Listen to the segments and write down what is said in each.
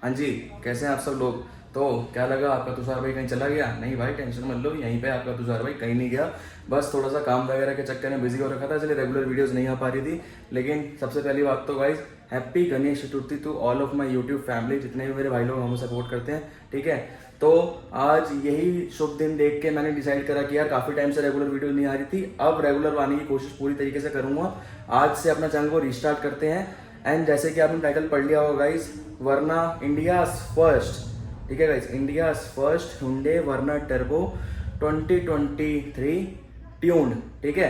हाँ जी, कैसे हैं आप सब लोग। तो क्या लगा आपका तुषार भाई कहीं चला गया? नहीं भाई, टेंशन मत लो, यहीं पे आपका तुषार भाई कहीं नहीं गया। बस थोड़ा सा काम वगैरह के चक्कर में बिजी हो रखा था, इसलिए रेगुलर वीडियोस नहीं आ पा रही थी। लेकिन सबसे पहली बात तो guys, happy Ganesh Chaturthi to all of my YouTube family, जितने भी मेरे भाई लोग हमें सपोर्ट करते हैं। ठीक है, तो आज यही शुभ दिन देख के मैंने डिसाइड करा कि यार काफी टाइम से रेगुलर वीडियो नहीं आ रही थी, अब रेगुलर आने की कोशिश पूरी तरीके से करूंगा। आज से अपना चैनल को रिस्टार्ट करते हैं। एंड जैसे कि आपने टाइटल पढ़ लिया होगा गाइस, वरना इंडियाज फर्स्ट, ठीक है guys, India's first Hyundai Verna turbo 2023 tuned. ठीक है,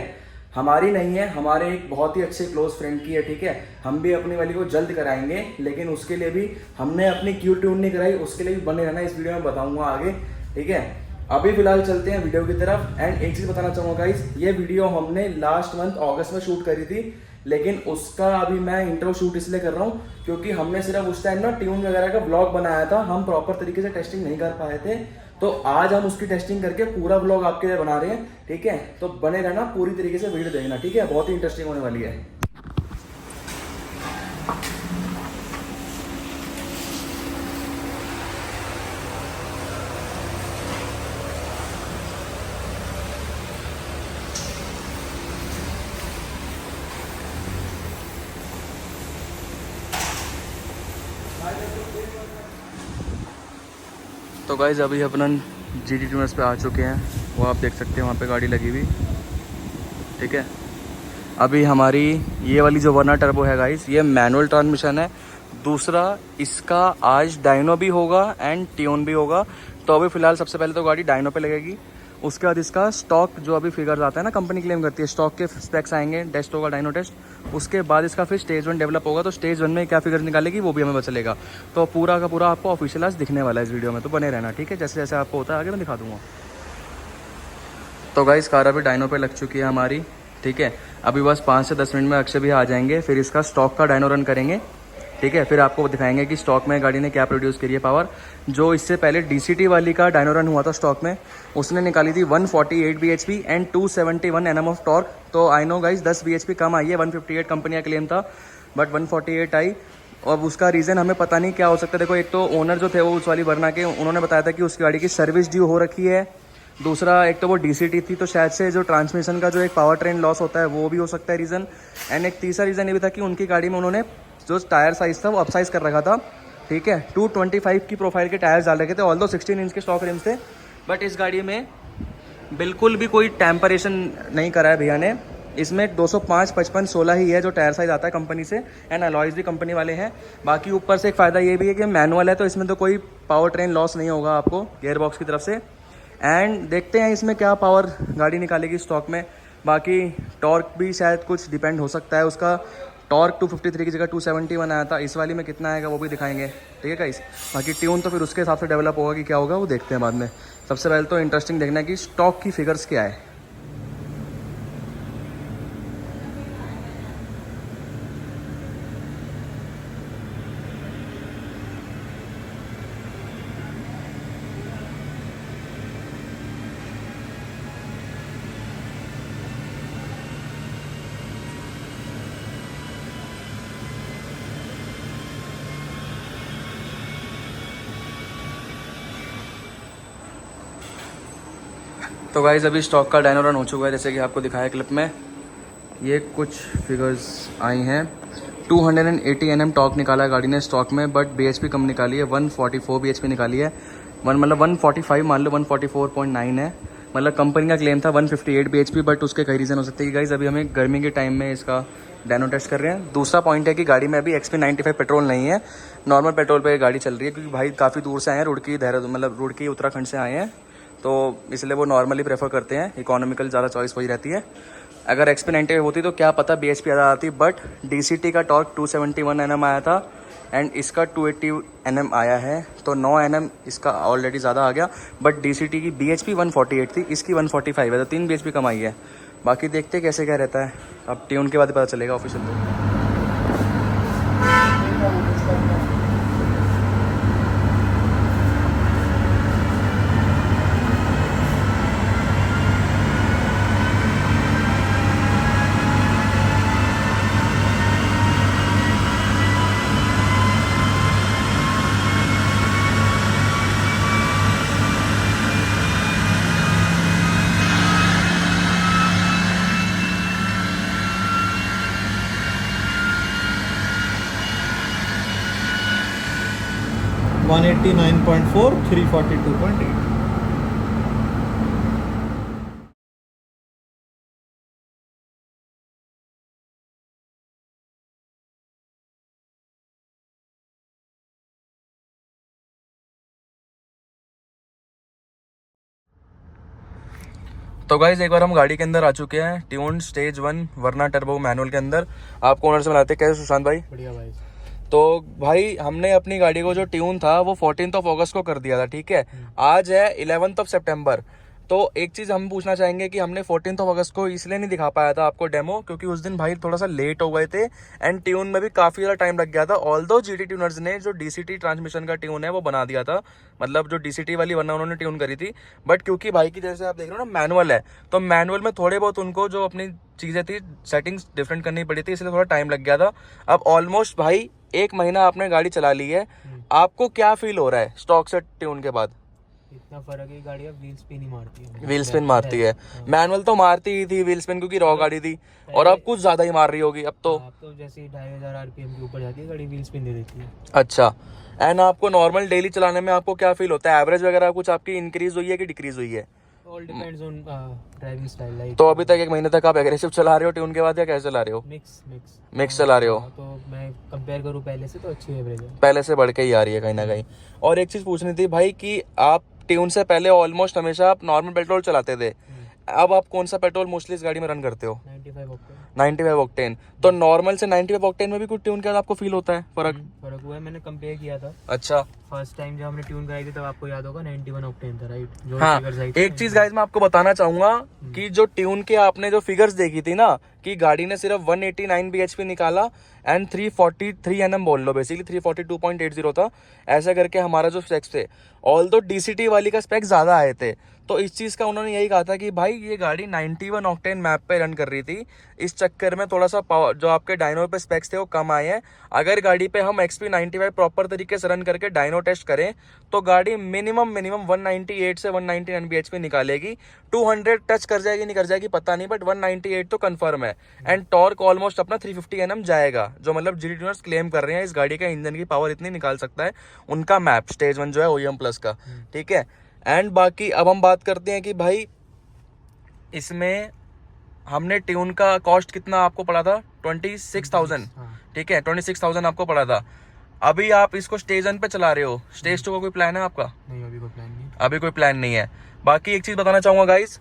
हमारी नहीं है, हमारे एक बहुत ही अच्छे क्लोज फ्रेंड की है। ठीक है, हम भी अपनी वाली को जल्द कराएंगे, लेकिन उसके लिए भी हमने अपनी क्यों ट्यून नहीं कराई, उसके लिए भी बने रहना, इस वीडियो में बताऊंगा आगे। ठीक है, अभी फिलहाल चलते हैं वीडियो की तरफ। एंड एक चीज बताना चाहूंगा गाइस, ये वीडियो हमने लास्ट मंथ अगस्त में शूट करी थी, लेकिन उसका अभी मैं इंट्रो शूट इसलिए कर रहा हूँ क्योंकि हमने सिर्फ उस टाइम ना ट्यून वगैरह का ब्लॉग बनाया था, हम प्रॉपर तरीके से टेस्टिंग नहीं कर पाए थे। तो आज हम उसकी टेस्टिंग करके पूरा ब्लॉग आपके लिए बना रहे हैं। ठीक है, तो बने रहना, पूरी तरीके से वीडियो देखना। ठीक है, बहुत ही इंटरेस्टिंग होने वाली है। तो गाइज अभी अपन GT ट्यूनर्स पे आ चुके हैं, वो आप देख सकते हैं वहाँ पे गाड़ी लगी हुई। ठीक है, अभी हमारी ये वाली जो वरना टर्बो है गाइज, ये मैनुअल ट्रांसमिशन है। दूसरा, इसका आज डायनो भी होगा एंड ट्यून भी होगा। तो अभी फिलहाल सबसे पहले तो गाड़ी डायनो पे लगेगी, उसके बाद इसका स्टॉक जो अभी फिगर्स आता है ना, कंपनी क्लेम करती है, स्टॉक के स्पेक्स आएंगे, टेस्ट होगा डायनो टेस्ट। उसके बाद इसका फिर स्टेज 1 डेवलप होगा, तो स्टेज 1 में क्या फिगर्स निकालेगी वो भी हमें पता चलेगा। तो पूरा का पूरा आपको ऑफिशियल आज दिखने वाला है इस वीडियो में, तो बने रहना। ठीक है, जैसे जैसे आपको होता है आगे मैं दिखा दूंगा। तो गाइस कार अभी डायनो पे लग चुकी है हमारी। ठीक है, अभी बस 5 से 10 मिनट में अक्षय भी आ जाएंगे, फिर इसका स्टॉक का डायनो रन करेंगे। ठीक है, फिर आपको दिखाएंगे कि स्टॉक में गाड़ी ने क्या प्रोड्यूस करी है पावर। जो इससे पहले DCT वाली का डायनो रन हुआ था स्टॉक में, उसने निकाली थी 148 bhp and 271 Nm of torque. तो आई नो गाइस 10 bhp कम आई है, 158 कंपनी का क्लेम था बट 148 आई। अब उसका रीज़न हमें पता नहीं क्या हो सकता है। देखो, एक तो ओनर जो थे वो उस वाली वरना के, उन्होंने बताया था कि उसकी गाड़ी की सर्विस ड्यू हो रखी है। दूसरा, एक तो वो DCT थी, तो शायद से जो ट्रांसमिशन का जो एक पावर ट्रेन लॉस होता है वो भी हो सकता है रीज़न। एंड एक तीसरा रीज़न ये भी था कि उनकी गाड़ी में उन्होंने जो टायर साइज़ था वो अपसाइज कर रखा था। ठीक है, 225 की प्रोफाइल के टायर्स डाल रखे थे, ऑल्दो 16 इंच के स्टॉक रिम्स थे। बट इस गाड़ी में बिल्कुल भी कोई टेम्परेशन नहीं करा है भैया ने। इसमें 205, 55, 16 ही है जो टायर साइज आता है कंपनी से, एंड अलॉयज भी कंपनी वाले हैं। बाकी ऊपर से एक फ़ायदा ये भी है कि मैनुअल है, तो इसमें तो कोई पावर ट्रेन लॉस नहीं होगा आपको गेयर बॉक्स की तरफ से। एंड देखते हैं इसमें क्या पावर गाड़ी निकालेगी स्टॉक में। बाकी टॉर्क भी शायद कुछ डिपेंड हो सकता है, उसका टॉर्क 253 की जगह 271 आया था, इस वाली में कितना आएगा वो भी दिखाएंगे। ठीक है गाइस, बाकी ट्यून तो फिर उसके हिसाब से डेवलप होगा कि क्या होगा वो देखते हैं बाद में। सबसे पहले तो इंटरेस्टिंग देखना है कि स्टॉक की फिगर्स क्या है। तो गाइस अभी स्टॉक का डायनो रन हो चुका है, जैसे कि आपको दिखाया क्लिप में। ये कुछ फिगर्स आई हैं। 280 Nm टॉर्क निकाला है गाड़ी ने स्टॉक में, बट bhp कम निकाली है, 144 bhp निकाली है। मतलब 145 मान लो, 144.9 है। मतलब कंपनी का क्लेम था 158 bhp, बट उसके कई रीज़न हो सकते हैं कि गाइस अभी हमें गर्मी के टाइम में इसका डायनो टेस्ट कर रहे हैं। दूसरा पॉइंट है कि गाड़ी में अभी XP95 पेट्रोल नहीं है, नॉर्मल पेट्रोल पे गाड़ी चल रही है, क्योंकि भाई काफ़ी दूर से आए हैं, रुड़की देहरादून, मतलब रुड़की उत्तराखंड से आए हैं, तो इसलिए वो नॉर्मली प्रेफर करते हैं, इकोनॉमिकल ज़्यादा चॉइस वही रहती है। अगर XP95 होती तो क्या पता bhp ज़्यादा आती, बट DCT का टॉर्क 271 Nm आया था एंड इसका 280 Nm आया है, तो 9 Nm इसका ऑलरेडी ज़्यादा आ गया। बट DCT की bhp 148 थी, इसकी 145 है, तो 3 bhp कम आई है। बाकी देखते कैसे क्या रहता है, अब ट्यून के बाद पता चलेगा ऑफिशियल। 189.4, 342.8। तो गाइज एक बार हम गाड़ी के अंदर आ चुके हैं, ट्यून स्टेज 1 वर्ना टर्बो मैनुअल के अंदर। आपको ओनर से मिलाते हैं। कैसे सुशांत भाई? बढ़िया भाई। तो भाई हमने अपनी गाड़ी को जो ट्यून था वो 14 अगस्त को कर दिया था, ठीक है। आज है 11 सितंबर। तो एक चीज़ हम पूछना चाहेंगे कि हमने 14 अगस्त को इसलिए नहीं दिखा पाया था आपको डेमो, क्योंकि उस दिन भाई थोड़ा सा लेट हो गए थे एंड ट्यून में भी काफ़ी ज़्यादा टाइम लग गया था। ऑल्दो जीटी ट्यूनर्स ने जो डीसीटी ट्रांसमिशन का ट्यून है वो बना दिया था, मतलब जो डीसीटी वाली वरना उन्होंने ट्यून करी थी। बट क्योंकि भाई की जैसे आप देख रहे हो ना मैनुअल है, तो मैनुअल में थोड़े बहुत उनको जो अपनी चीज़ें थी सेटिंग्स डिफरेंट करनी पड़ी थी, इसलिए थोड़ा टाइम लग गया था। अब ऑलमोस्ट भाई 1 महीना आपने गाड़ी चला ली है, आपको क्या फील हो रहा है स्टॉक से ट्यून के बाद? इतना फर्क है, गाड़ी अब व्हील स्पिन ही मारती है। व्हील स्पिन मारती है। मैनुअल तो मारती ही थी व्हील स्पिन, क्योंकि रॉ गाड़ी थी, और अब कुछ ज्यादा ही मार रही होगी अब तो। जैसे 2500 आरपीएम के ऊपर जाती है गाड़ी, व्हील स्पिन दे देती है। अच्छा, एंड आपको नॉर्मल डेली चलाने में आपको क्या फील होता है? एवरेज वगैरह कुछ आपकी इंक्रीज हुई है कि डिक्रीज हुई है? All depends on driving style. Like तो अभी तक 1 महीने तक आप एग्रेसिव चला रहे हो ट्यून के बाद, या कैसे चला रहे हो? मिक्स चला रहे हो। तो मैं कंपेयर करूँ पहले से तो अच्छी एवरेज है, पहले से बढ़ के ही आ रही है कहीं ना कहीं। और एक चीज पूछनी थी भाई कि आप ट्यून से पहले ऑलमोस्ट हमेशा आप नॉर्मल पेट्रोल चलाते थे, अब आप कौन सा पेट्रोल मोस्टली इस गाड़ी में रन करते हो? 95 ऑक्टेन। तो नॉर्मल से 95 ऑक्टेन में भी कुछ ट्यून के बाद आपको फील होता है फर्क? फर्क हुआ है, मैंने कंपेयर किया था। अच्छा, फर्स्ट टाइम जब हमने ट्यून कराई थी तब आपको याद होगा 91 ऑक्टेन था, राइट? जो हाँ, एक चीज गाइस मैं आपको बताना चाहूंगा कि जो ट्यून के आपने जो फिगर्स देखी थी ना, कि गाड़ी ने सिर्फ 189 bhp निकाला एंड 343 Nm बोल लो, बेसिकली 342.80 था, ऐसा करके हमारा जो स्पेक्स थे। ऑल्दो डीसीटी वाली का स्पेक्स ज्यादा आए थे, तो इस चीज़ का उन्होंने यही कहा था कि भाई ये गाड़ी 91 ऑक्टेन मैप पे रन कर रही थी, इस चक्कर में थोड़ा सा पावर जो आपके डायनो पे स्पेक्स थे वो कम आए हैं। अगर गाड़ी पे हम XP95 प्रॉपर तरीके से रन करके डायनो टेस्ट करें तो गाड़ी मिनिमम 198 से 199 bhp निकालेगी। 200 टच कर जाएगी नहीं कर जाएगी पता नहीं, बट 198 तो कंफर्म है। एंड टॉर्क ऑलमोस्ट अपना 350 Nm जाएगा, जो मतलब जीटी ट्यूनर्स क्लेम कर रहे हैं इस गाड़ी का इंजन की पावर इतनी निकाल सकता है उनका मैप स्टेज 1 जो है OEM प्लस का, ठीक है। एंड बाकी अब हम बात करते हैं कि भाई इसमें हमने ट्यून का कॉस्ट कितना आपको पड़ा था? 26,000, ठीक है, 26,000 आपको पड़ा था। अभी आप इसको स्टेज 1 पे चला रहे हो, स्टेज 2 का कोई प्लान है आपका? नहीं, अभी कोई प्लान नहीं। अभी कोई प्लान नहीं है। बाकी एक चीज बताना चाहूंगा गाइस,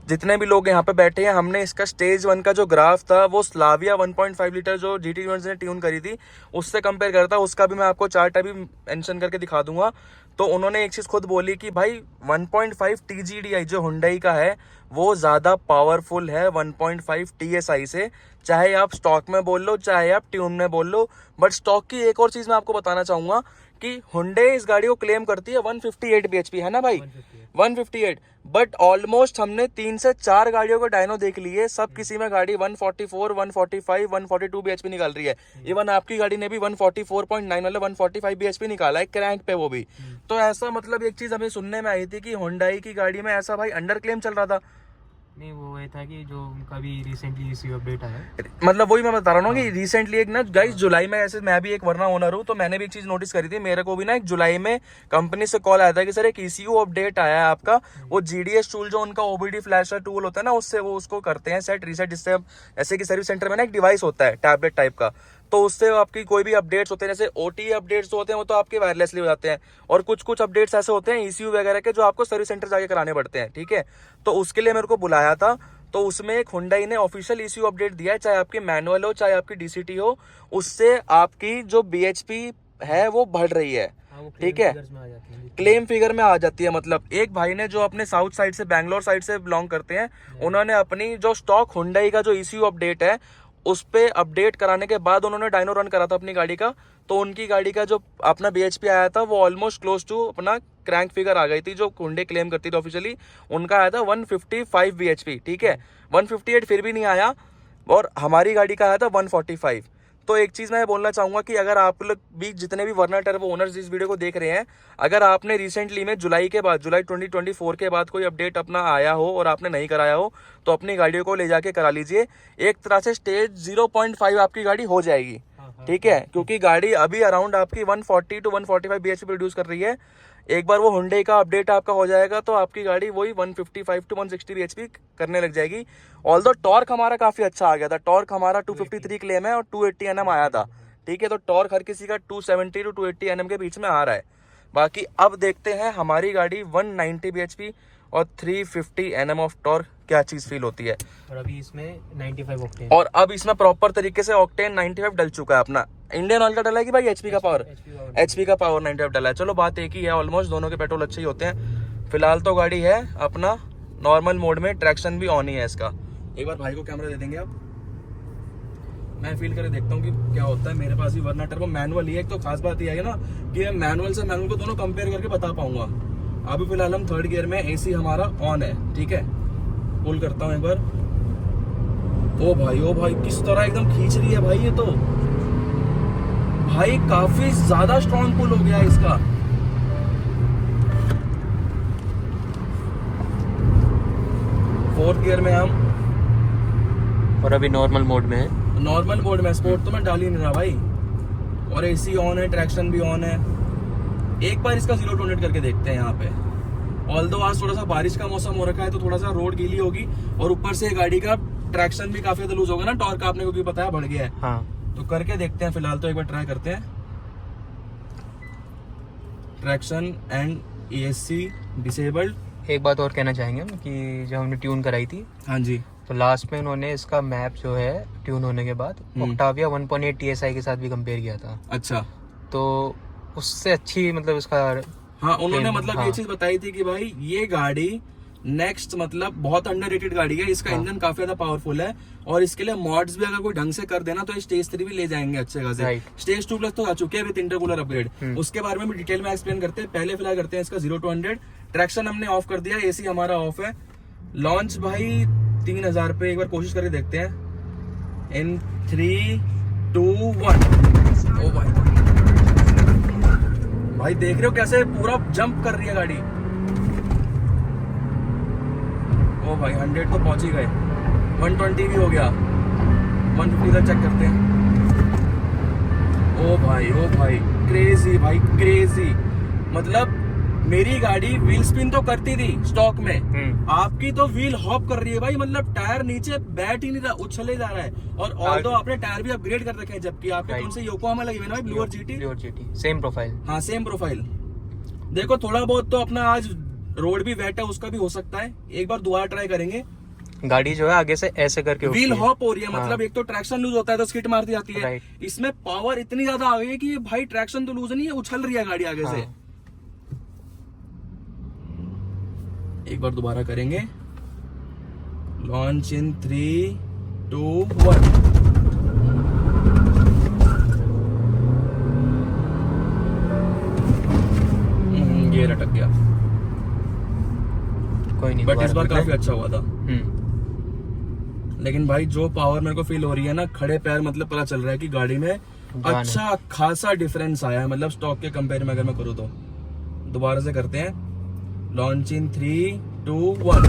जितने भी लोग यहाँ पे बैठे हैं, हमने इसका स्टेज 1 का जो ग्राफ था वो स्लाविया 1.5 लीटर जो जीटी ट्यूनर्स ने ट्यून करी थी उससे कंपेयर करता, उसका भी मैं आपको चार्ट अभी मेंशन करके दिखा दूंगा। तो उन्होंने एक चीज खुद बोली कि भाई 1.5 TGDI जो हुंडई का है वो ज्यादा पावरफुल है 1.5 TSI से, चाहे आप स्टॉक में बोल लो चाहे आप ट्यून में बोल लो। बट स्टॉक की एक और चीज मैं आपको बताना चाहूंगा कि हुंडई इस गाड़ी को क्लेम करती है 158 bhp, है ना भाई? 158। बट ऑलमोस्ट हमने 3 से 4 गाड़ियों को डायनो देख लिए, सब किसी में गाड़ी 144, 145, 142 bhp निकाल रही है। इवन आपकी गाड़ी ने भी 144.9 मतलब 145 bhp निकाला है क्रैंक पे वो भी। तो ऐसा मतलब एक चीज हमें सुनने में आई थी कि हुंडई की गाड़ी में ऐसा भाई अंडर क्लेम चल रहा था। नहीं, वो ये था कि जो उनका भी रिसेंटली इसी अपडेट आया, मतलब वही मैं बता रहा हूँ कि रिसेंटली एक ना गाइस जुलाई में, ऐसे मैं भी एक वरना ओनर हूँ तो मैंने भी एक चीज नोटिस करी थी, मेरे को भी ना एक जुलाई में कंपनी से कॉल आया था कि सर एक ECU अपडेट आया है आपका, वो GDS टूल जो उनका OBD फ्लैशर टूल होता है ना उससे वो उसको करते हैं सेट रीसेट, जिससे ऐसे कि सर्विस सेंटर में ना एक डिवाइस होता है टैबलेट टाइप का, तो उससे आपकी कोई भी अपडेट्स होते हैं, जैसे OTA अपडेट्स जो होते हैं वो तो आपके वायरलेसली हो जाते हैं, और कुछ कुछ अपडेट्स ऐसे होते हैं ECU वगैरह के जो आपको सर्विस सेंटर जाके कराने पड़ते हैं, ठीक है। तो उसके लिए मेरे को बुलाया था, तो उसमें एक हुंडई ने ऑफिशियल ECU अपडेट दिया है, चाहे आपकी मैनुअल हो चाहे आपकी DCT हो, उससे आपकी जो BHP है वो बढ़ रही है, ठीक है, क्लेम फिगर में आ जाती है। मतलब एक भाई ने जो अपने साउथ साइड से बैंगलोर साइड से बिलोंग करते हैं, उन्होंने अपनी जो स्टॉक हुंडई का जो ECU अपडेट है उस पे अपडेट कराने के बाद उन्होंने डायनो रन करा था अपनी गाड़ी का, तो उनकी गाड़ी का जो अपना BHP आया था वो ऑलमोस्ट क्लोज टू अपना क्रैंक फिगर आ गई थी जो हुंडई क्लेम करती थी ऑफिशियली, उनका आया था 155 BHP, ठीक है। 158 फिर भी नहीं आया, और हमारी गाड़ी का आया था 145। तो एक चीज मैं बोलना चाहूंगा कि अगर आप लोग भी जितने भी वर्ना टर्बो ओनर्स इस वीडियो को देख रहे हैं, अगर आपने रिसेंटली में जुलाई 2024 के बाद कोई अपडेट अपना आया हो और आपने नहीं कराया हो तो अपनी गाड़ियों को ले जाके करा लीजिए। एक तरह से स्टेज 0.5 आपकी गाड़ी हो जाएगी, ठीक है, क्योंकि गाड़ी अभी अराउंड आपकी 140 to 145 bhp प्रोड्यूस कर रही है। एक बार वो हुंडई का अपडेट आपका हो जाएगा तो आपकी गाड़ी वही 155 to 160 bhp करने लग जाएगी। ऑल्दो टॉर्क हमारा काफ़ी अच्छा आ गया था। टॉर्क हमारा 253 क्लेम है और 280 Nm आया था। ठीक है, तो टॉर्क हर किसी का 270 to 280 Nm के बीच में आ रहा है। बाकी अब देखते हैं हमारी गाड़ी 190 bhp और 350 Nm ऑफ टॉर्क क्या चीज़ फील होती है। और अभी इसमें 95 ऑक्टेन, और अब इसमें प्रॉपर तरीके से ऑक्टेन 95 डल चुका है अपना। इंडियन ऑयल का डला है कि भाई एचपी का पावर? एचपी का पावर 95 डला है। चलो बात एक ही है, ऑलमोस्ट दोनों के पेट्रोल अच्छे ही होते हैं। फिलहाल तो गाड़ी है अपना नॉर्मल मोड में, ट्रैक्शन भी ऑन ही है इसका। एक बार भाई को कैमरा दे देंगे आप, मैं फील करके देखता हूँ कि क्या होता है। मेरे पास भी वरना टर्बो मैनुअल ही है। एक तो खास बात यह है ना कि मैं मैनुअल से मैनुअल को दोनों कंपेयर करके बता पाऊंगा। अभी फिलहाल हम थर्ड गियर में, एसी हमारा ऑन है। ठीक है, पुल करता हूँ एक बार। ओ भाई किस तरह एकदम खींच रही है भाई ये तो। भाई काफी ज्यादा स्ट्रॉन्ग पुल हो गया है इसका। फोर्थ गियर में हम, और अभी नॉर्मल मोड में है। नॉर्मल मोड में, स्पोर्ट तो मैं डाल ही नहीं रहा भाई। और एसी ऑन है, ट्रैक्शन भी ऑन है। एक बार इसका 0 to 100 करके देखते हैं यहाँ पे। ऑल्दो आज थोड़ा सा बारिश का मौसम हो रखा है तो थोड़ा सा रोड गीली होगी और ऊपर से गाड़ी का ट्रैक्शन भी काफी ज्यादा लूज होगा ना। टॉर्क आपने को भी बताया बढ़ गया है। हाँ, तो करके देखते हैं। फिलहाल तो एक बार ट्राई करते हैं। Traction and ESC disabled. एक बात और कहना चाहेंगे हम कि जब हमने ट्यून कराई थी, हाँ जी, तो लास्ट में उन्होंने इसका मैप जो है ट्यून होने के बाद ऑक्टाविया 1.8 TSI के साथ भी कंपेयर किया था। अच्छा, तो उससे अच्छी मतलब इसका, हाँ उन्होंने मतलब हाँ। ये चीज बताई थी कि भाई ये गाड़ी नेक्स्ट मतलब बहुत अंडररेटेड गाड़ी है। इसका इंजन काफी ज्यादा पावरफुल है और इसके लिए मॉड्स भी अगर कोई ढंग से कर देना तो स्टेज 3 भी ले जाएंगे अच्छे खासे। स्टेज 2 प्लस तो आ चुके हैं विद इंटरकूलर अपग्रेड। उसके बारे में भी डिटेल में एक्सप्लेन करते हैं। पहले फिलहाल करते हैं इसका 0 to 100। ट्रैक्शन हमने ऑफ कर दिया, एसी हमारा ऑफ है। लॉन्च भाई 3000 पे, एक बार कोशिश करके देखते हैं। इन 3, 2, 1। ओ भाई देख रहे हो कैसे पूरा जंप कर रही है गाड़ी। ओ भाई 100 तो पहुंच ही गए, 120 भी हो गया, 150 तक चेक करते हैं। ओ भाई क्रेजी भाई क्रेजी। मतलब मेरी गाड़ी व्हील स्पिन तो करती थी स्टॉक में, आपकी तो व्हील हॉप कर रही है भाई। मतलब टायर नीचे बैठ ही नहीं रहा, उछले जा रहा है। और ऑल्दो आपने टायर भी अपग्रेड कर रखे हैं, जबकि आपके कौन से योकोहामा लगी हुई ना भाई, ब्लू और जीटी सेम प्रोफाइल। हाँ सेम प्रोफाइल। देखो थोड़ा बहुत तो अपना आज रोड भी वेट है, उसका भी हो सकता है। एक बार दोबारा ट्राई करेंगे। गाड़ी जो है आगे से ऐसे करके व्हील हॉप हो रही है। मतलब एक तो ट्रैक्शन लूज होता है तो स्किड मारती जाती है। इसमें पावर इतनी ज्यादा आ गई है कि भाई ट्रैक्शन तो लूज नहीं है, उछल रही है गाड़ी आगे से। एक बार दोबारा करेंगे। Launch in 3, 2, 1। ये लटक गया, कोई नहीं, बट इस बार काफी अच्छा हुआ था। हम्म। लेकिन भाई जो पावर मेरे को फील हो रही है ना, खड़े पैर मतलब पता चल रहा है कि गाड़ी में अच्छा खासा डिफरेंस आया है। मतलब स्टॉक के कंपेयर में अगर मैं करूँ तो। दोबारा से करते हैं। Launch in 3, 2, 1।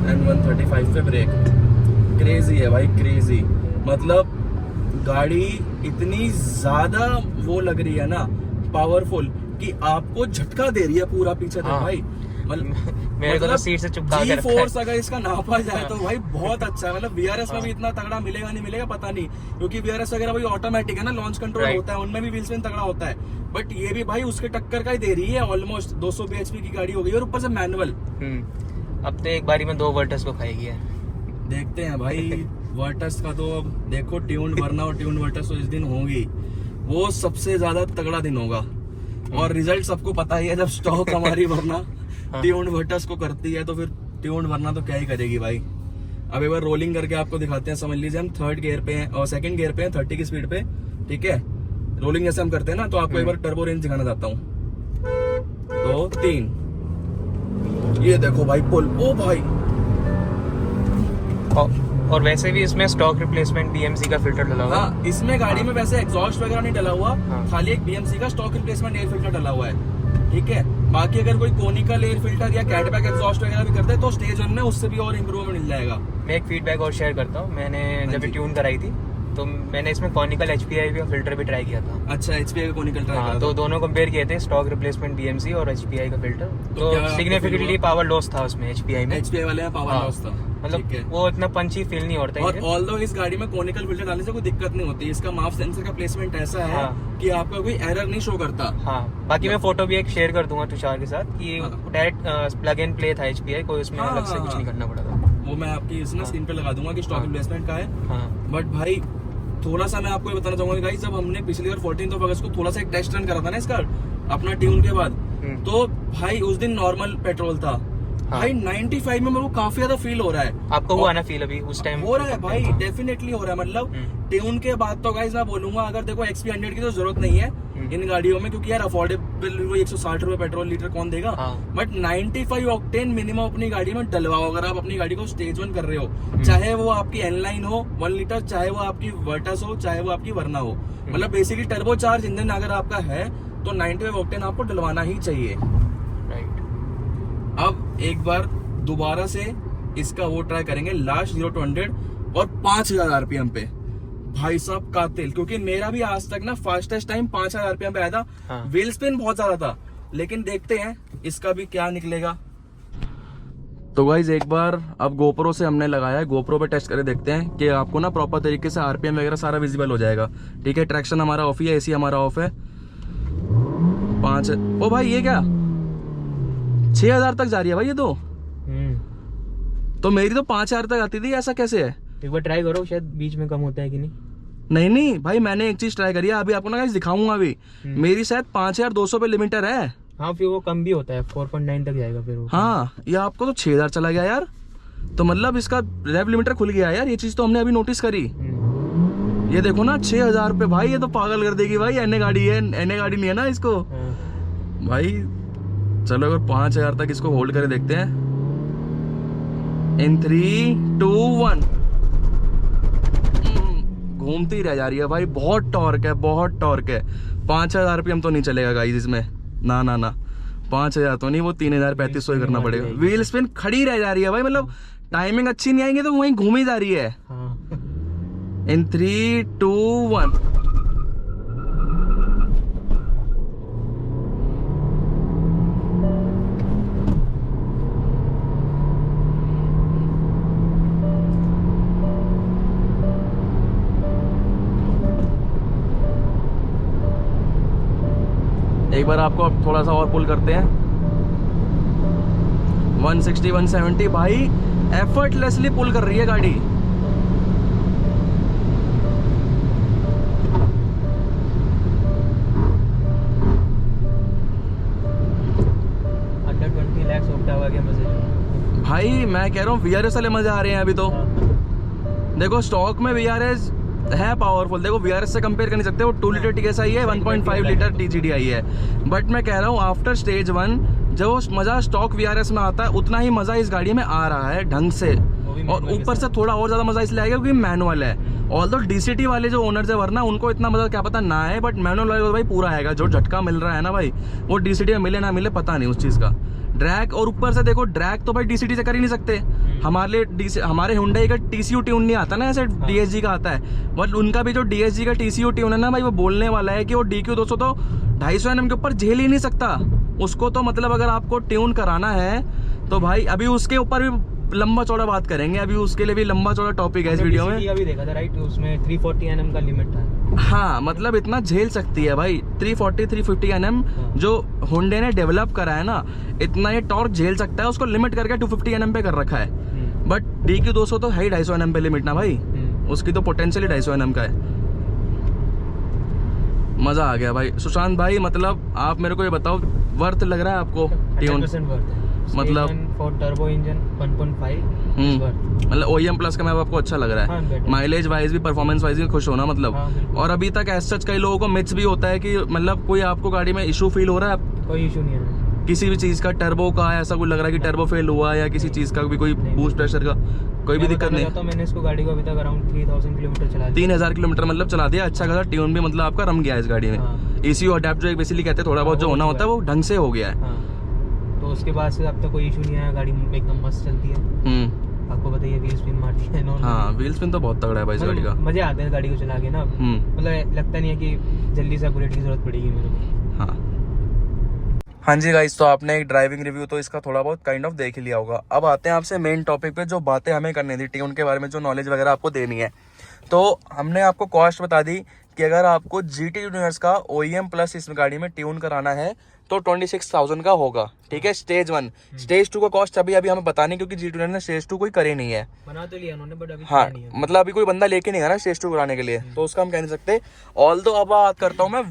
एंड 135 पे ब्रेक। क्रेजी है भाई क्रेजी। मतलब गाड़ी इतनी ज्यादा वो लग रही है ना, पावरफुल, कि आपको झटका दे रही है पूरा पीछे तक भाई। मेरे को तो सीट से चिपका के रखा है। G-force अगर इसका नापा जाए तो भाई बहुत अच्छा है। मतलब VRS में भी इतना तगड़ा मिलेगा नहीं मिलेगा पता नहीं, क्योंकि VRS वगैरह भाई ऑटोमेटिक है ना, लॉन्च कंट्रोल होता है, उनमें भी व्हील स्पिन तगड़ा होता है। बट ये भी भाई उसके टक्कर का ही दे रही है। ऑलमोस्ट 200 bhp की गाड़ी हो गई और ऊपर से मैनुअल। अब तो एक बारी में 2 वर्टस को खाएगी है। देखते हैं भाई वर्टस का तो अब देखो, ट्यून वरना और ट्यून वर्टस तो इस दिन होंगी, वो सबसे ज्यादा तगड़ा दिन होगा। और रिजल्ट सबको पता ही है, जब स्टॉक हमारी वरना ट्यून वर्टस को करती है तो फिर ट्यून वरना तो क्या ही करेगी भाई। अब एक बार रोलिंग करके आपको दिखाते हैं। समझ लीजिए हम थर्ड गियर पे हैं और सेकंड गियर पे हैं 30 की स्पीड पे। ठीक है, रोलिंग जैसे हम करते हैं ना, तो आपको एक बार टर्बो रेंज दिखाना चाहता हूँ। तो 3, ये देखो भाई पुल। ओ भाई और वैसे भी इसमें स्टॉक रिप्लेसमेंट BMC का फिल्टर डला हुआ है। हाँ, इसमें गाड़ी में वैसे एग्जॉस्ट वगैरह नहीं डला हुआ, हाँ। खाली एक BMC का स्टॉक रिप्लेसमेंट एयर फिल्टर डला हुआ है, ठीक है। बाकी अगर कोई कोनिकल एयर फिल्टर या कैटबैक एग्जॉस्ट वगैरह भी करते हैं तो स्टेज 1 में उससे भी और इम्प्रूवमेंट मिल जाएगा। मैं एक फीडबैक और शेयर करता हूँ। मैंने जब जी। ट्यून कराई थी तो मैंने इसमें कॉनिकल HPI का फिल्टर भी ट्राई किया था। अच्छा, HPI का कोनिकल ट्राई हाँ, करा तो था। दोनों कंपेयर किए थे, स्टॉक रिप्लेसमेंट BMC और HPI का फिल्टर। तो क्या आपको सिग्निफिकेंटली feel हुआ? पावर लॉस था उसमें HPI में। HPI वाले में पावर हाँ, लॉस था, मतलब ठीक है। वो इतना पंची फील नहीं होता और है। ऑल्दो इस गाड़ी में कोनिकल फिल्टर डालने से कोई दिक्कत नहीं होती, इसका माफ सेंसर का प्लेसमेंट ऐसा है हाँ। कि आपका कोई एरर नहीं शो करता। हाँ, बाकी मैं फोटो भी एक शेयर कर दूंगा तुषार के साथ कि हाँ। डायरेक्ट प्लग एंड प्ले था HPI, कोई उसमें हाँ, अलग से हाँ, कुछ हाँ। नहीं करना पड़ा था। वो मैं आपकी इसमें हाँ। स्क्रीन पे लगा दूंगा कि स्टॉक हाँ। रिप्लेसमेंट का है। हाँ, बट भाई थोड़ा सा मैं आपको ये बताना चाहूंगा गाइस, जब हमने पिछली बार 14 अगस्त को थोड़ा सा एक टेस्ट रन करा था ना इसका अपना ट्यून के बाद, तो भाई उस दिन नॉर्मल पेट्रोल था। हाँ। भाई 95 में मेरे को काफी ज्यादा फील हो रहा है। आपको हुआ ना फील अभी उस टाइम? हो रहा है भाई, डेफिनेटली हो रहा है। मतलब ट्यून के बाद तो गाइस मैं बोलूंगा, अगर देखो XP100 की तो जरूरत नहीं है इन गाड़ियों में, क्योंकि यार अफोर्डेबल वो 160 रुपए पेट्रोल लीटर कौन देगा। हाँ। बट 95 ऑक्टेन मिनिमम अपनी गाड़ी में डलवाओ अगर आप अपनी गाड़ी को स्टेज 1 कर रहे हो, चाहे वो आपकी N-line हो 1 लीटर, चाहे वो आपकी वर्टस हो, चाहे वो आपकी वरना हो। मतलब बेसिकली टर्बो चार्ज इंजन अगर आपका है तो 95 ऑक्टेन आपको डलवाना ही चाहिए। राइट। अब एक बार दोबारा से इसका वो ट्राई करेंगे लास्ट 0 to 100 और 5000 RPM पे। भाई साहब कातिल, क्योंकि मेरा भी आज तक ना फास्टेस्ट टाइम 5000 RPM पे आया था। हाँ। व्हील स्पिन बहुत ज्यादा था, लेकिन देखते हैं इसका भी क्या निकलेगा। तो गाइज एक बार अब गोप्रो से हमने लगाया है, गोप्रो पे टेस्ट करके देखते हैं कि आपको ना प्रॉपर तरीके से RPM वगैरह सारा विजिबल हो जाएगा, ठीक है। ट्रैक्शन हमारा ऑफ ही है, AC हमारा ऑफ है। 5 ओ भाई ये क्या 6000 तक जा रही है भाई ये तो मेरी तो 5000 तक आती थी, ऐसा कैसे है? एक बार ट्राई करो, शायद बीच में कम होता है कि नहीं। नहीं भाई, मैंने एक चीज ट्राई करी है, अभी आपको ना गाइस दिखाऊंगा अभी। मेरी शायद 5200 पे लिमिटर है। हाँ, फिर वो कम भी होता है, 4.9 तक जाएगा फिर वो। हाँ, ये आपको तो 6000 चला गया यार। तो मतलब इसका रेव लिमिटर खुल गया यार, ये चीज तो हमने अभी नोटिस करी। ये देखो ना 6000 पे भाई, ये तो पागल कर देगी भाई। एनए गाड़ी है, एनए गाड़ी नहीं है ना इसको भाई। चलो अगर 5000 तक इसको होल्ड करके देखते हैं। इन 3, 2, 1 घूमती रह जा रही है भाई। बहुत टॉर्क है, बहुत टॉर्क है। 5000 RPM तो नहीं चलेगा गाइस इसमें, ना ना ना 5000 तो नहीं, वो 3300 ही करना पड़ेगा। व्हील स्पिन खड़ी रह जा रही है भाई, मतलब टाइमिंग अच्छी नहीं आएंगे तो वहीं घूमी जा रही है। इन 3, 2, 1 एक बार आपको अब थोड़ा सा और पुल करते हैं। 160, 170 भाई एफर्टलेसली पुल कर रही है गाड़ी। अंडर 20 lakhs ऑक्टावा के मजे। भाई मैं कह रहा हूँ VRS वाले मजे आ रहे हैं अभी तो। देखो स्टॉक में VRS है पावरफुल, देखो VRS से कंपेयर कर नहीं सकते। वो 2 लीटर TSI है, 1.5 लीटर TGDI है। बट मैं कह रहा हूँ आफ्टर स्टेज 1 जो मजा स्टॉक VRS में आता है, उतना ही मजा इस गाड़ी में आ रहा है ढंग से। और ऊपर से थोड़ा और ज्यादा मजा इसलिए आएगा क्योंकि मैनुअल है। ऑल्दो DCT वाले जो ओनर्स है, वरना उनको इतना मजा क्या पता ना है, बट मैनुअल वाले को भाई पूरा आएगा। जो झटका मिल रहा है ना भाई, वो DCT में मिले ना मिले पता नहीं उस चीज का। ड्रैग, और ऊपर से देखो ड्रैग तो भाई DCT से कर ही नहीं सकते। हमारे लिए हमारे Hyundai का TCU ट्यून नहीं आता ना, ऐसे DSG का आता है। बट उनका भी जो DSG का TCU ट्यून है ना भाई, वो बोलने वाला है कि वो DQ200 तो 250 NM के ऊपर झेल ही नहीं सकता उसको। तो मतलब अगर आपको ट्यून कराना है तो भाई अभी उसके ऊपर भी लंबा चौड़ा बात करेंगे, अभी उसके लिए भी लंबा चौड़ा टॉपिक है इस वीडियो में। अभी देखा था राइट, उसमें 340 NM का लिमिट था। हाँ, मतलब इतना झेल सकती है भाई 340, 350 NM जो Hyundai ने डेवलप करा है ना, इतना ये टॉर्क झेल सकता है। उसको लिमिट करके 250 NM पे कर रखा है। बट DQ200 तो है ही 250 NM पे लिमिट ना भाई, उसकी तो पोटेंशियल 250 NM का है। मजा आ गया भाई। सुशांत भाई मतलब आप मेरे को ये बताओ, वर्थ लग रहा है आपको ट्यून? 100% वर्थ है। मतलब फॉर टर्बो इंजन 1.5 मतलब OEM प्लस का मैप आपको अच्छा लग रहा है? माइलेज वाइज भी, परफॉर्मेंस वाइज भी खुश होना मतलब। और अभी तक एज सच कई लोगों को मिथ्स भी होता है कि मतलब कोई आपको गाड़ी में इशू फील हो रहा है? कोई इशू नहीं है किसी भी चीज का, टर्बो का ऐसा कुछ लग रहा है कि टर्बो फेल हुआ या किसी चीज का भी कोई बूस्ट प्रेशर का? कोई भी दिक्कत नहीं। तो मैंने इसको गाड़ी को अभी तक अराउंड 3000 किलोमीटर चला दिया। 3000 किलोमीटर मतलब चला दिया। अच्छा खासा ट्यून भी मतलब आपका रम गया है इस गाड़ी में। ECU अडेप्ट जो एक बेसिकली कहते हैं थोड़ा बहुत जो होना होता है वो ढंग से हो गया है। तो उसके बाद से अब तक कोई इशू नहीं आया, गाड़ी एकदम मस्त चलती है। आपको बताइए व्हील स्पिन मारती है। हाँ व्हील स्पिन तो बहुत तगड़ा है भाई इस गाड़ी का। मजे आते हैं गाड़ी को चला के ना। मतलब लगता नहीं है कि जल्दी से अपग्रेड की जरूरत पड़ेगी मेरे को। हाँ जी गाइस, तो आपने एक ड्राइविंग रिव्यू तो इसका थोड़ा बहुत काइंड ऑफ देख ही लिया होगा। अब आते हैं आपसे मेन टॉपिक पे, जो बातें हमें करनी थी ट्यून के बारे में, जो नॉलेज वगैरह आपको देनी है। तो हमने आपको कॉस्ट बता दी कि अगर आपको GT यूनिवर्स का OEM प्लस इस गाड़ी में ट्यून कराना है तो 26,000 का होगा। ठीक है, स्टेज 1। स्टेज 2 का कॉस्ट अभी हमें पता नहीं, क्योंकि GT यूनिवर्स ने स्टेज 2 कोई करे नहीं है। बना तो लिया उन्होंने बट अभी हाँ नहीं है। मतलब अभी कोई बंदा लेके नहीं गया ना स्टेज 2 कराने के लिए, तो उसका हम कह नहीं सकते। ऑल्दो अब बात करता हूँ मैं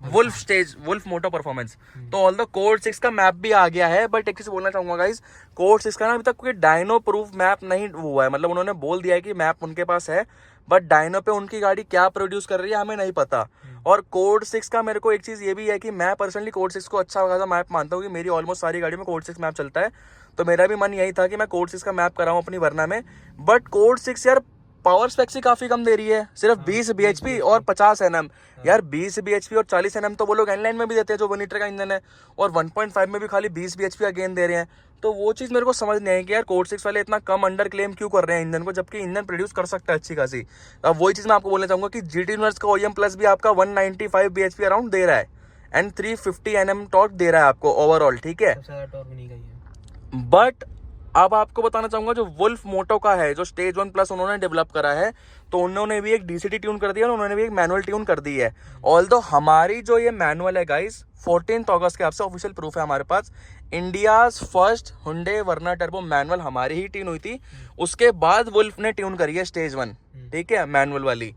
वुल्फ मोटो परफॉर्मेंस। तो ऑल द कोड 6 का मैप भी आ गया है, बट एक चीज बोलना चाहूंगा गाइस, कोड 6 का ना अभी तक कोई डायनो प्रूफ मैप नहीं हुआ है। मतलब उन्होंने बोल दिया है कि मैप उनके पास है, बट डायनो पे उनकी गाड़ी क्या प्रोड्यूस कर रही है हमें नहीं पता। और कोड 6 का मेरे को एक चीज ये भी है कि मैं पर्सनली कोड 6 को अच्छा खासा मैप मानता हूँ, कि मेरी ऑलमोस्ट सारी गाड़ी में कोड 6 मैप चलता है। तो मेरा भी मन यही था कि मैं कोड 6 का मैप कराऊं अपनी वरना में। बट कोड 6 यार पावर स्पेक्स ही काफी कम दे रही है, सिर्फ 20 bhp और 50 Nm। यार 20 bhp और 40 Nm तो वो लोग एनलाइन में भी देते हैं जो 1 लीटर का इंजन है, और 1.5 में भी खाली 20 bhp का गेन दे रहे हैं। तो वो चीज मेरे को समझ नहीं आई कि यार कोड 6 वाले इतना कम अंडर क्लेम क्यों कर रहे हैं इंजन को, जबकि इंजन प्रोड्यूस कर सकता है अच्छी खासी। अब वही चीज मैं आपको बोलना चाहूंगा कि GT यूनिवर्स का OEM प्लस भी आपका 195 bhp अराउंड दे रहा है एंड 350 Nm टॉर्क दे रहा है आपको ओवरऑल। ठीक है, बट अब आपको बताना चाहूंगा जो वुल्फ मोटो का है, जो स्टेज 1 प्लस उन्होंने डेवलप करा है, तो उन्होंने भी एक DCT ट्यून कर दिया और उन्होंने भी एक मैनुअल ट्यून कर दी है। ऑल्दो हमारी जो ये मैनुअल है गाइस, 14 अगस्त के आपसे ऑफिशियल प्रूफ है हमारे पास, India's first Hyundai Verna turbo manual हमारी ही ट्यून हुई थी। उसके बाद वुल्फ ने ट्यून करी है स्टेज 1, ठीक है, मैनुअल वाली।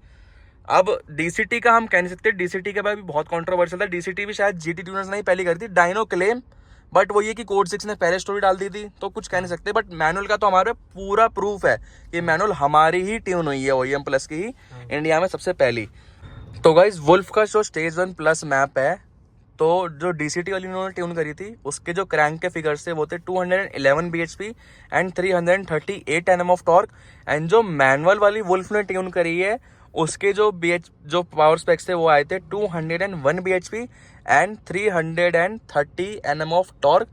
अब DCT का हम कह नहीं सकते, DCT के बाद भी बहुत कॉन्ट्रोवर्शियल था। DCT भी शायद GT ट्यूनर्स ने पहले करी थी, डायनो क्लेम, बट वो ये कि कोड 6 ने पहले स्टोरी डाल दी थी, तो कुछ कह नहीं सकते। बट मैनुअल का तो हमारे पूरा प्रूफ है कि मैनुअल हमारी ही ट्यून हुई है, OEM प्लस की ही, इंडिया में सबसे पहली। तो गाइस वुल्फ का जो स्टेज 1 प्लस मैप है, तो जो DCT वाली उन्होंने ट्यून करी थी, उसके जो क्रैंक के फिगर्स थे वो थे 211 bhp and 338 Nm of torque. And जो मैनुअल वाली वुल्फ ने ट्यून करी है, उसके जो पावर स्पेक्स थे वो आए थे 201 bhp and 330 Nm of torque.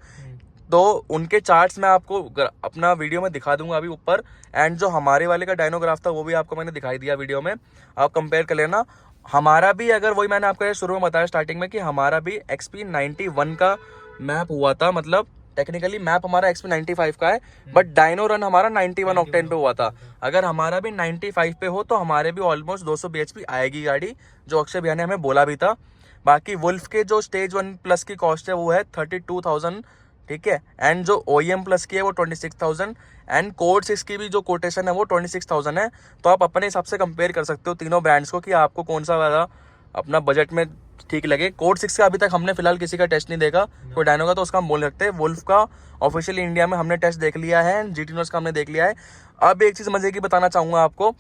तो उनके चार्ट्स मैं आपको अपना वीडियो में दिखा दूंगा अभी ऊपर। एंड जो हमारे वाले का डायनोग्राफ था वो भी आपको मैंने दिखाई दिया वीडियो में, आप कंपेयर कर लेना। हमारा भी, अगर वही मैंने आपको शुरू में बताया स्टार्टिंग में कि हमारा भी XP91 का मैप हुआ था, मतलब टेक्निकली मैप हमारा XP95 का है, बट डायनो रन हमारा 91 ऑक्टेन पे हुआ था। अगर हमारा भी 95 पे हो तो हमारे भी ऑलमोस्ट 200 bhp आएगी गाड़ी, जो अक्षय भैया ने हमें बोला भी था। बाकी वुल्फ के जो स्टेज 1 प्लस की कॉस्ट है वो है 32,000, ठीक है, एंड जो OEM प्लस की है वो 26,000, एंड कोड 6 की भी जो कोटेशन है वो 26,000 है। तो आप अपने हिसाब से कंपेयर कर सकते हो तीनों ब्रांड्स को कि आपको कौन सा वाला अपना बजट में ठीक लगे। कोड 6 का अभी तक हमने फिलहाल किसी का टेस्ट नहीं देखा, कोई डायनो का तो उसका हम बोल सकते हैं। वुल्फ का ऑफिशियली इंडिया में हमने टेस्ट देख लिया है, एंड GT यूनिवर्स का हमने देख लिया है। अब एक चीज़ मजे की बताना चाहूँगा आपको,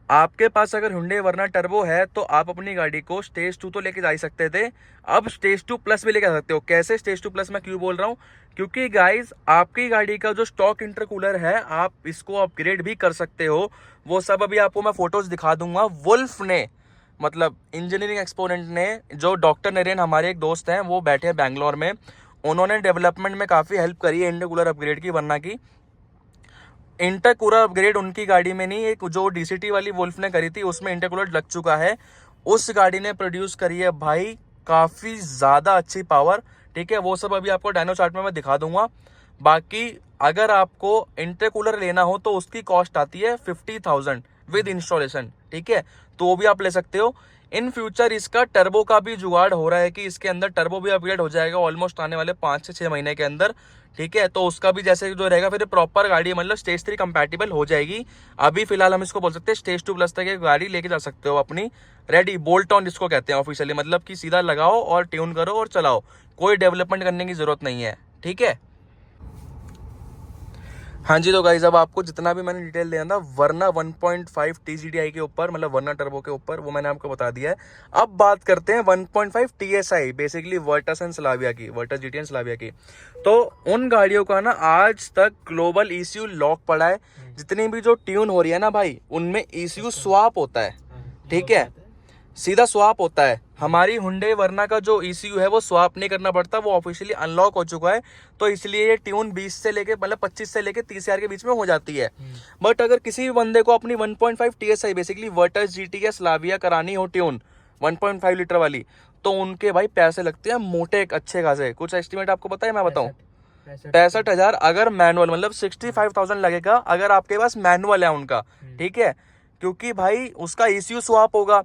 आपके पास अगर हुंडई वर्ना टर्बो है तो आप अपनी गाड़ी को स्टेज 2 तो लेके जा ही सकते थे, अब स्टेज 2 प्लस भी लेके जा सकते हो। कैसे स्टेज 2 प्लस मैं क्यों बोल रहा हूँ, क्योंकि गाइज आपकी गाड़ी का जो स्टॉक इंटरकूलर है आप इसको अपग्रेड भी कर सकते हो। वो सब अभी आपको मैं फोटोज दिखा दूंगा। वुल्फ ने, मतलब इंजीनियरिंग एक्सपोनेंट ने, जो डॉक्टर नरेन हमारे एक दोस्त हैं वो बैठे हैं बैंगलोर में, उन्होंने डेवलपमेंट में काफ़ी हेल्प करी है इंटरकूलर अपग्रेड की। वरना की इंटरकूलर अपग्रेड उनकी गाड़ी में नहीं, एक जो DCT वाली वुल्फ ने करी थी उसमें इंटरकूलर लग चुका है। उस गाड़ी ने प्रोड्यूस करी है भाई काफ़ी ज़्यादा अच्छी पावर, ठीक है। वो सब अभी आपको डायनो चार्ट में मैं दिखा दूंगा। बाकी अगर आपको इंटरकूलर लेना हो तो उसकी कॉस्ट आती है 50,000 विद इंस्टॉलेशन, ठीक है, तो वो भी आप ले सकते हो। इन फ्यूचर इसका टर्बो का भी जुगाड़ हो रहा है कि इसके अंदर टर्बो भी अपग्रेड हो जाएगा ऑलमोस्ट आने वाले 5 से 6 महीने के अंदर, ठीक है। तो उसका भी जैसे जो रहेगा फिर प्रॉपर गाड़ी मतलब स्टेज 3 कंपैटिबल हो जाएगी। अभी फिलहाल हम इसको बोल सकते हैं स्टेज 2 प्लस तक एक गाड़ी लेके जा सकते हो अपनी, रेडी बोल्ट ऑन जिसको कहते हैं ऑफिशियली, मतलब कि सीधा लगाओ और ट्यून करो और चलाओ, कोई डेवलपमेंट करने की जरूरत नहीं है, ठीक है। हाँ जी, तो गाइस अब आपको जितना भी मैंने डिटेल दिया था वरना 1.5 TGDI के ऊपर, मतलब वरना टर्बो के ऊपर, वो मैंने आपको बता दिया है। अब बात करते हैं 1.5 TSI, basically Virtus and Slavia की, वर्टस GT एंड स्लाविया की। तो उन गाड़ियों का ना आज तक ग्लोबल ECU लॉक पड़ा है। जितनी भी जो ट्यून हो रही है ना भाई, उनमें ECU स्वैप होता है, ठीक है, सीधा स्वैप होता है। हमारी हुंडई वरना का जो ECU है वो स्वैप नहीं करना पड़ता, वो ऑफिशियली अनलॉक हो चुका है। तो इसलिए ये ट्यून 20 से लेके, मतलब 25 से लेके 30 हजार के बीच में हो जाती है। बट अगर किसी भी बंदे को अपनी 1.5 TSI बेसिकली वर्टस GT या स्लाविया करानी हो ट्यून 1.5 लीटर वाली, तो उनके भाई पैसे लगते हैं मोटे अच्छे खासे। कुछ एस्टिमेट आपको पता है, मैं बताऊं, 65,000 अगर मैनुअल, मतलब 65,000 लगेगा अगर आपके पास मैनुअल है उनका, ठीक है। क्योंकि भाई उसका ECU स्वैप होगा।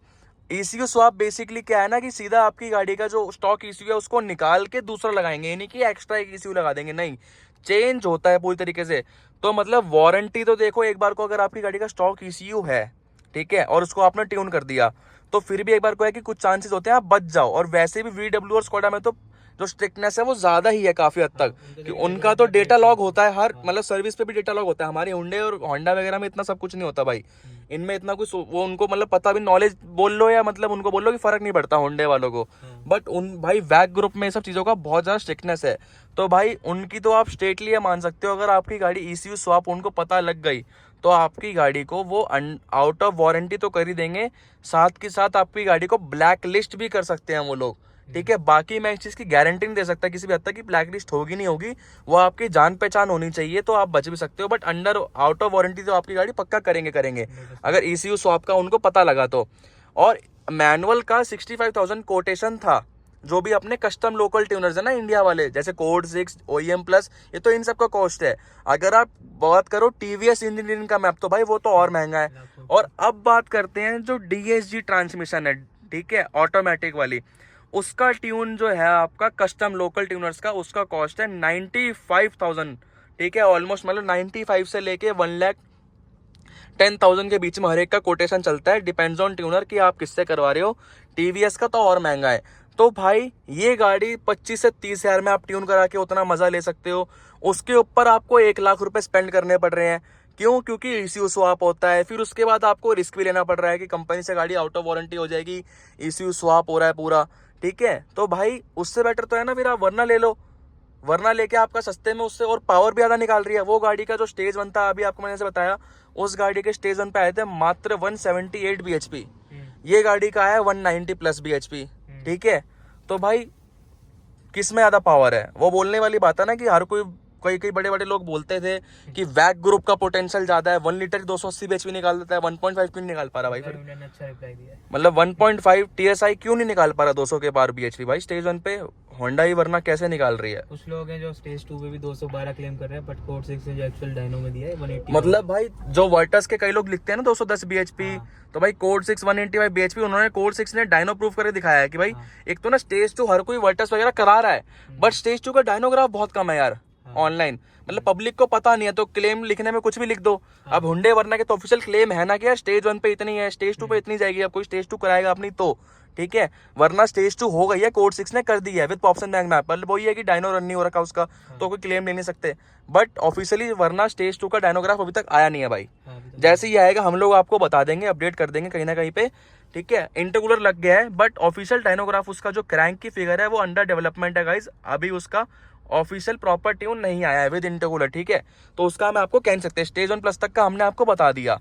ECU स्वैप बेसिकली क्या है ना, कि सीधा आपकी गाड़ी का जो स्टॉक ECU है उसको निकाल के दूसरा लगाएंगे, यानी कि एक्स्ट्रा एक ECU लगा देंगे, नहीं, चेंज होता है पूरी तरीके से। तो मतलब वारंटी तो देखो, एक बार को अगर आपकी गाड़ी का स्टॉक ECU है, ठीक है, और उसको आपने ट्यून कर दिया, तो फिर भी एक बार को है कि कुछ चांसेस होते हैं आप बच जाओ। और वैसे भी VW और स्कोडा में तो जो स्ट्रिक्टनेस है वो ज्यादा ही है काफी हद तक, कि उनका तो डेटा लॉग होता है हर, मतलब सर्विस पे भी डेटा लॉग होता है। हमारे हुंडई और होंडा वगैरह में इतना सब कुछ नहीं होता भाई, इनमें इतना कुछ वो उनको मतलब पता भी, नॉलेज बोल लो या मतलब उनको बोल लो कि फर्क नहीं पड़ता हुंडई वालों को। बट उन भाई वैग ग्रुप में सब चीजों का बहुत ज्यादा स्ट्रिक्टनेस है। तो भाई उनकी तो आप स्ट्रेटली मान सकते हो, अगर आपकी गाड़ी ECU स्वैप उनको पता लग गई तो आपकी गाड़ी को वो आउट ऑफ वारंटी तो कर ही देंगे, साथ के साथ आपकी गाड़ी को ब्लैक लिस्ट भी कर सकते हैं वो लोग, ठीक है। बाकी मैं इस चीज की गारंटी नहीं दे सकता किसी भी हद तक कि ब्लैक लिस्ट होगी नहीं होगी, वो आपकी जान पहचान होनी चाहिए तो आप बच भी सकते हो। But under out of warranty तो आपकी गाड़ी पक्का करेंगे अगर ECU स्वैप का उनको पता लगा तो। और मैनुअल का 65,000 कोटेशन था, जो भी अपने कस्टम लोकल ट्यूनर्स है ना इंडिया वाले, जैसे कोड 6 OEM प्लस, ये तो इन सब का कॉस्ट है। अगर आप बात करो TVS इंजीनियरिंग का मैप, तो भाई वो तो और महंगा है। और अब बात करते हैं जो DSG ट्रांसमिशन है, ठीक है, ऑटोमेटिक वाली, उसका ट्यून जो है आपका कस्टम लोकल ट्यूनर्स का, उसका कॉस्ट है 95,000, ठीक है, ऑलमोस्ट मतलब 95 से लेके 1,10,000 के बीच में हर एक का कोटेशन चलता है, डिपेंड्स ऑन ट्यूनर कि आप किससे करवा रहे हो। TVS का तो और महंगा है। तो भाई ये गाड़ी 25 से 30 हजार में आप ट्यून करा के उतना मजा ले सकते हो, उसके ऊपर आपको 1 लाख रुपए स्पेंड करने पड़ रहे हैं। क्यों? क्योंकि ECU स्वैप होता है, फिर उसके बाद आपको रिस्क भी लेना पड़ रहा है कि कंपनी से गाड़ी आउट ऑफ वारंटी हो जाएगी, ECU स्वैप हो रहा है पूरा, ठीक है। तो भाई उससे बेटर तो है ना फिर आप वरना ले लो, वरना लेके आपका सस्ते में उससे और पावर भी ज्यादा निकाल रही है। वो गाड़ी का जो स्टेज 1 था, अभी आपको मैंने से बताया, उस गाड़ी के स्टेज 1 पे आए थे मात्र 178 bhp, ये गाड़ी का है 190 प्लस bhp, ठीक है। तो भाई किस में ज्यादा पावर है? वो बोलने वाली बात है ना कि हर कोई, कई बड़े बड़े लोग बोलते थे कि वैग ग्रुप का पोटेंशियल ज्यादा है, 1 लीटर 280 bhp निकाल देता है, 1.5 क्यों नहीं निकाल पा रहा भाई? फिर अच्छा रिप्लाई दिया है। मतलब 1.5 TSI क्यों नहीं निकाल पा रहा 200 के पार bhp भाई स्टेज 1 पे? होंडा ही वरना कैसे निकाल रही है? कुछ लोग हैं जो स्टेज 2 पे भी 212 क्लेम कर रहे हैं, बट कोड 6 ने जो एक्चुअल डायनो में दिया है 180। मतलब भाई जो वर्टस के कई लोग लिखते हैं ना 210 bhp, तो भाई कोड 6 185 bhp, उन्होंने कोड 6 ने डायनो प्रूफ करके दिखाया है कि भाई एक तो ना स्टेज 2 हर कोई वर्टस वगैरह करा रहा है, बट स्टेज 2 का डायनोग्राफ बहुत कम है यार ऑनलाइन, मतलब पब्लिक को पता नहीं है, तो क्लेम लिखने में कुछ भी लिख दो। अब हुंडई वरना के तो ऑफिशियल क्लेम है ना कि यार स्टेज 1 पे इतनी है, स्टेज 2 पे इतनी जाएगी, अब कोई स्टेज 2 कराएगा अपनी तो, ठीक है। वरना स्टेज 2 हो गई है, कोड 6 ने कर दी है विद ऑप्शन बैंक मैप, मतलब वही है कि डायनो रन नहीं हो रखा उसका, तो कोई क्लेम ले नहीं सकते। बट ऑफिशियली वरना स्टेज 2 का डायनोग्राफ अभी तक आया नहीं है भाई, जैसे ही आएगा हम लोग आपको बता देंगे, अपडेट कर देंगे कहीं ना कहीं पे, ठीक है। इंटरकूलर लग गया है, बट ऑफिशियल डायनोग्राफ उसका जो क्रैंक की फिगर है वो अंडर डेवलपमेंट है गाइज, अभी उसका ऑफिशियल प्रॉपर ट्यून नहीं आया है विद इंटरकूलर, ठीक है। तो उसका हम आपको कह सकते हैं, स्टेज 1 प्लस तक का हमने आपको बता दिया।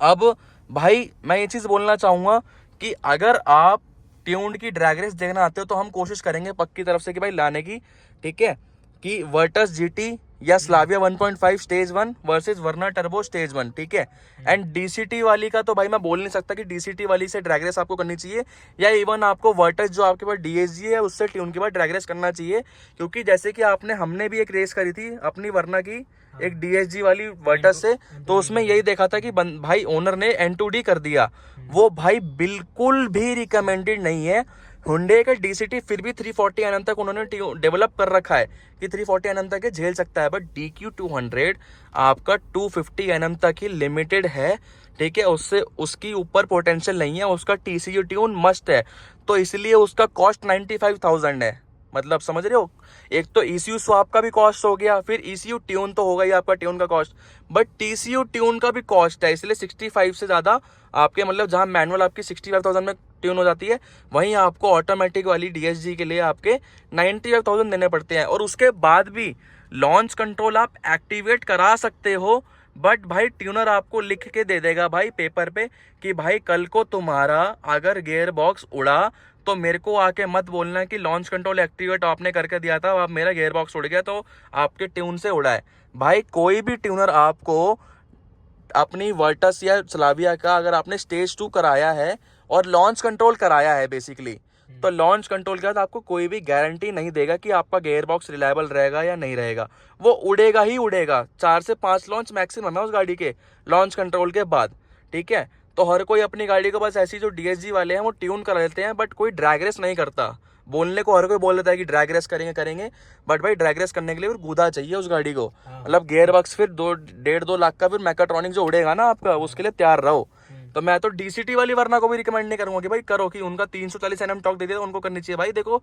अब भाई मैं ये चीज बोलना चाहूंगा कि अगर आप ट्यून्ड की ड्रैग रेस देखना आते हो तो हम कोशिश करेंगे पक्की तरफ से कि भाई लाने की, ठीक है, कि वर्टस GT या स्लाविया 1.5 स्टेज 1 वर्सेस वरना टर्बो स्टेज 1, ठीक है। एंड DCT वाली का तो भाई मैं बोल नहीं सकता कि DCT वाली से ड्रैग रेस आपको करनी चाहिए, या इवन आपको वर्टस जो आपके पास DSG है उससे ट्यून के बाद ड्रैग रेस करना चाहिए, क्योंकि जैसे कि हमने भी एक रेस करी थी अपनी वरना की एक DSG वाली वर्टस से, तो उसमें यही देखा था कि भाई ओनर ने N2D कर दिया, वो भाई बिल्कुल भी रिकमेंडेड नहीं है। हुंडई का DCT फिर भी 340 Nm तक उन्होंने डेवलप कर रखा है कि 340 Nm तक झेल सकता है, बट DQ200 आपका 250 Nm तक ही लिमिटेड है, ठीक है, उससे उसकी ऊपर पोटेंशियल नहीं है, उसका TCU ट्यून मस्ट है, तो इसलिए उसका कॉस्ट 95,000 है, मतलब समझ रहे हो, एक तो ECU स्वैप का भी कॉस्ट हो गया, फिर ECU ट्यून तो होगा ही आपका ट्यून का कॉस्ट, बट TCU ट्यून का भी कॉस्ट है, इसलिए 65 से ज़्यादा आपके मतलब जहाँ मैनुअल आपकी 65,000 में ट्यून हो जाती है, वहीं आपको ऑटोमेटिक वाली DSG के लिए आपके 95,000 देने पड़ते हैं। और उसके बाद भी लॉन्च कंट्रोल आप एक्टिवेट करा सकते हो, बट भाई ट्यूनर आपको लिख के दे देगा भाई पेपर पे कि भाई कल को तुम्हारा अगर गियर बॉक्स उड़ा तो मेरे को आके मत बोलना कि लॉन्च कंट्रोल एक्टिवेट आपने करके दिया था, अब मेरा गियर बॉक्स उड़ गया तो आपके ट्यून से उड़ा है। भाई कोई भी ट्यूनर आपको अपनी वर्टस या स्लाविया का अगर आपने स्टेज 2 कराया है और लॉन्च कंट्रोल कराया है बेसिकली, तो लॉन्च कंट्रोल के बाद आपको कोई भी गारंटी नहीं देगा कि आपका गियर बॉक्स रिलायबल रहेगा या नहीं रहेगा, वो उड़ेगा ही उड़ेगा। 4 से 5 लॉन्च मैक्सिमम है उस गाड़ी के लॉन्च कंट्रोल के बाद, ठीक है। तो हर कोई अपनी गाड़ी को बस ऐसी जो DSG वाले हैं वो ट्यून कर लेते हैं, बट कोई ड्रैग रेस नहीं करता। बोलने को हर कोई बोल देता है कि ड्रैग रेस करेंगे, बट भाई ड्रैग रेस करने के लिए फिर गूदा चाहिए उस गाड़ी को, मतलब गियर बॉक्स फिर 1.5-2 लाख का फिर मैकाट्रॉनिक जो उड़ेगा ना आपका, उसके लिए तैयार रहो। तो मैं तो DCT वाली वरना को भी रिकमेंड नहीं करूंगा कि भाई करो, कि उनका 340 Nm टॉर्क दे दिया उनको करनी चाहिए। भाई देखो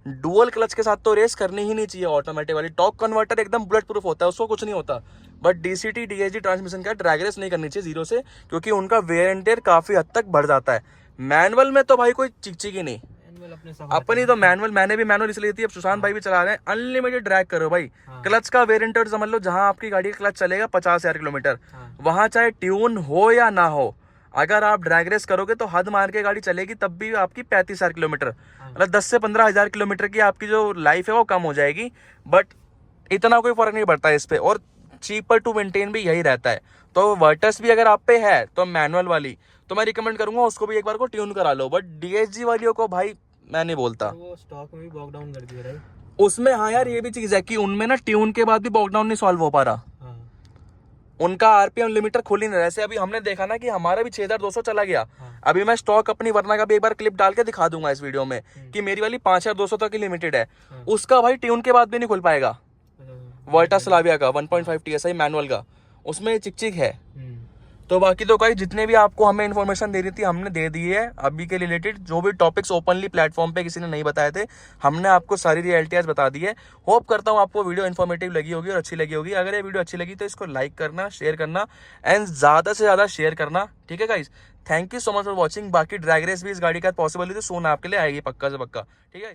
डुअल क्लच के साथ तो रेस करनी ही नहीं चाहिए ऑटोमेटिक वाली, टॉर्क कन्वर्टर एकदम बुलेट प्रूफ होता है, उसको कुछ नहीं होता। बट DCT DSG ट्रांसमिशन का ड्रैग रेस नहीं करनी चाहिए जीरो से, क्योंकि उनका वेयर एंड टेयर काफी हद तक बढ़ जाता है। मैनुअल में तो भाई कोई चिक ही नहीं, अपनी तो मैनुअल, मैंने भी मैनुअल इसलिए थी, अब सुशांत भाई भी चला रहे हैं, अनलिमिटेड ड्रैग करो भाई। क्लच का वेरिएंट टेयर समझ लो, जहां आपकी गाड़ी का क्लच चलेगा 50,000 किलोमीटर, वहां चाहे ट्यून हो या ना हो, अगर आप ड्रैग रेस करोगे तो हद मार के गाड़ी चलेगी तब भी आपकी 35,000 किलोमीटर, मतलब 10 से 15,000 किलोमीटर की आपकी जो लाइफ है वो कम हो जाएगी, बट इतना कोई फर्क नहीं पड़ता है इस पे, और चीपर टू मेंटेन भी यही रहता है। तो वर्टस भी अगर आप पे है तो मैनुअल वाली, तो मैं रिकमेंड करूंगा उसको भी एक बार को ट्यून करा लो, बट DSG वालियों को भाई मैं नहीं बोलता। वो स्टॉक में भी बॉक डाउन कर दिया है उसमें, हाँ यार ये भी चीज है कि उनमें ना ट्यून के बाद भी बॉक डाउन नहीं सॉल्व हो पा रहा, उनका RPM लिमिटर खुल ही नहीं रहा। जैसे अभी हमने देखा ना कि हमारा भी 6200 चला गया, अभी मैं स्टॉक अपनी वरना का भी एक बार क्लिप डाल के दिखा दूंगा इस वीडियो में कि मेरी वाली 5200 तक की लिमिटेड है, उसका भाई ट्यून के बाद भी नहीं खुल पाएगा। वर्टा स्लाविया का 1.5 TSI मैनुअल का, उसमें चिक है। तो बाकी तो कई जितने भी आपको हमें इन्फॉर्मेशन दे रही थी हमने दे दी है अभी के रिलेटेड, जो भी टॉपिक्स ओपनली प्लेटफॉर्म पे किसी ने नहीं बताए थे हमने आपको सारी रियलिटीज बता दी है। होप करता हूँ आपको वीडियो इन्फॉर्मेटिव लगी होगी और अच्छी लगी होगी। अगर ये वीडियो अच्छी लगी तो इसको लाइक करना, शेयर करना एंड ज़्यादा से ज़्यादा शेयर करना, ठीक है guys. Thank you so much for watching. बाकी ड्रैग रेस भी इस गाड़ी का पॉसिबल है तो सोना आपके लिए आएगी पक्का से पक्का, ठीक है।